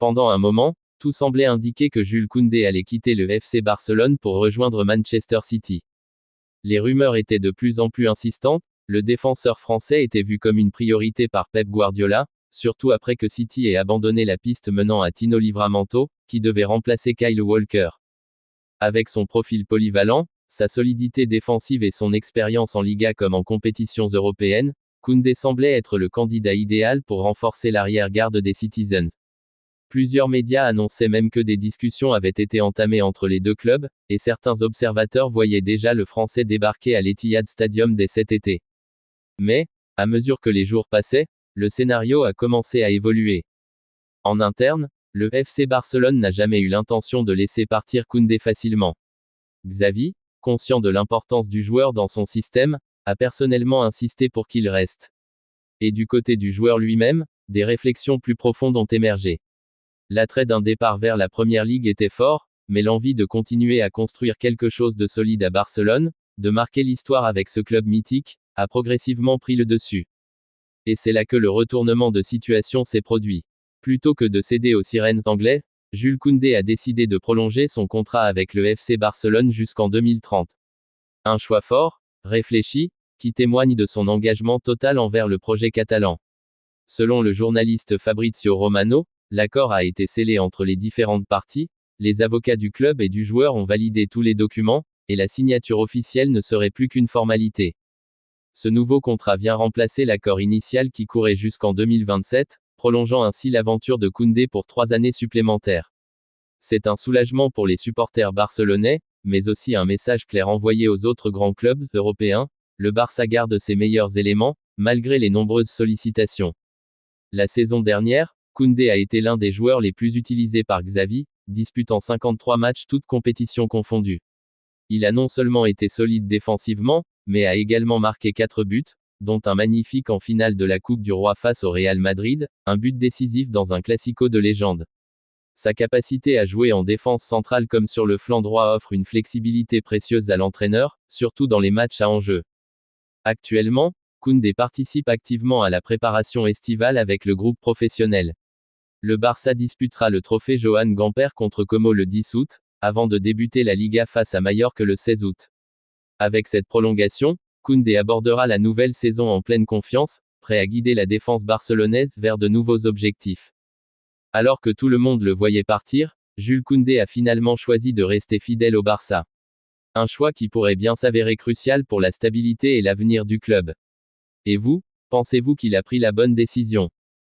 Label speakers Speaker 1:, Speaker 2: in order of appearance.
Speaker 1: Pendant un moment, tout semblait indiquer que Jules Koundé allait quitter le FC Barcelone pour rejoindre Manchester City. Les rumeurs étaient de plus en plus insistantes, le défenseur français était vu comme une priorité par Pep Guardiola, surtout après que City ait abandonné la piste menant à Tino Livramento, qui devait remplacer Kyle Walker. Avec son profil polyvalent, sa solidité défensive et son expérience en Liga comme en compétitions européennes, Koundé semblait être le candidat idéal pour renforcer l'arrière-garde des Citizens. Plusieurs médias annonçaient même que des discussions avaient été entamées entre les deux clubs, et certains observateurs voyaient déjà le Français débarquer à l'Etihad Stadium dès cet été. Mais, à mesure que les jours passaient, le scénario a commencé à évoluer. En interne, le FC Barcelone n'a jamais eu l'intention de laisser partir Koundé facilement. Xavi, conscient de l'importance du joueur dans son système, a personnellement insisté pour qu'il reste. Et du côté du joueur lui-même, des réflexions plus profondes ont émergé. L'attrait d'un départ vers la Première Ligue était fort, mais l'envie de continuer à construire quelque chose de solide à Barcelone, de marquer l'histoire avec ce club mythique, a progressivement pris le dessus. Et c'est là que le retournement de situation s'est produit. Plutôt que de céder aux sirènes anglais, Jules Koundé a décidé de prolonger son contrat avec le FC Barcelone jusqu'en 2030. Un choix fort, réfléchi, qui témoigne de son engagement total envers le projet catalan. Selon le journaliste Fabrizio Romano, l'accord a été scellé entre les différentes parties, les avocats du club et du joueur ont validé tous les documents, et la signature officielle ne serait plus qu'une formalité. Ce nouveau contrat vient remplacer l'accord initial qui courait jusqu'en 2027, prolongeant ainsi l'aventure de Koundé pour 3 années supplémentaires. C'est un soulagement pour les supporters barcelonais, mais aussi un message clair envoyé aux autres grands clubs européens, le Barça garde ses meilleurs éléments, malgré les nombreuses sollicitations. La saison dernière, Koundé a été l'un des joueurs les plus utilisés par Xavi, disputant 53 matchs toutes compétitions confondues. Il a non seulement été solide défensivement, mais a également marqué 4 buts, dont un magnifique en finale de la Coupe du Roi face au Real Madrid, un but décisif dans un classico de légende. Sa capacité à jouer en défense centrale comme sur le flanc droit offre une flexibilité précieuse à l'entraîneur, surtout dans les matchs à enjeu. Actuellement, Koundé participe activement à la préparation estivale avec le groupe professionnel. Le Barça disputera le trophée Johan Gamper contre Como le 10 août, avant de débuter la Liga face à Mallorca le 16 août. Avec cette prolongation, Koundé abordera la nouvelle saison en pleine confiance, prêt à guider la défense barcelonaise vers de nouveaux objectifs. Alors que tout le monde le voyait partir, Jules Koundé a finalement choisi de rester fidèle au Barça. Un choix qui pourrait bien s'avérer crucial pour la stabilité et l'avenir du club. Et vous, pensez-vous qu'il a pris la bonne décision ?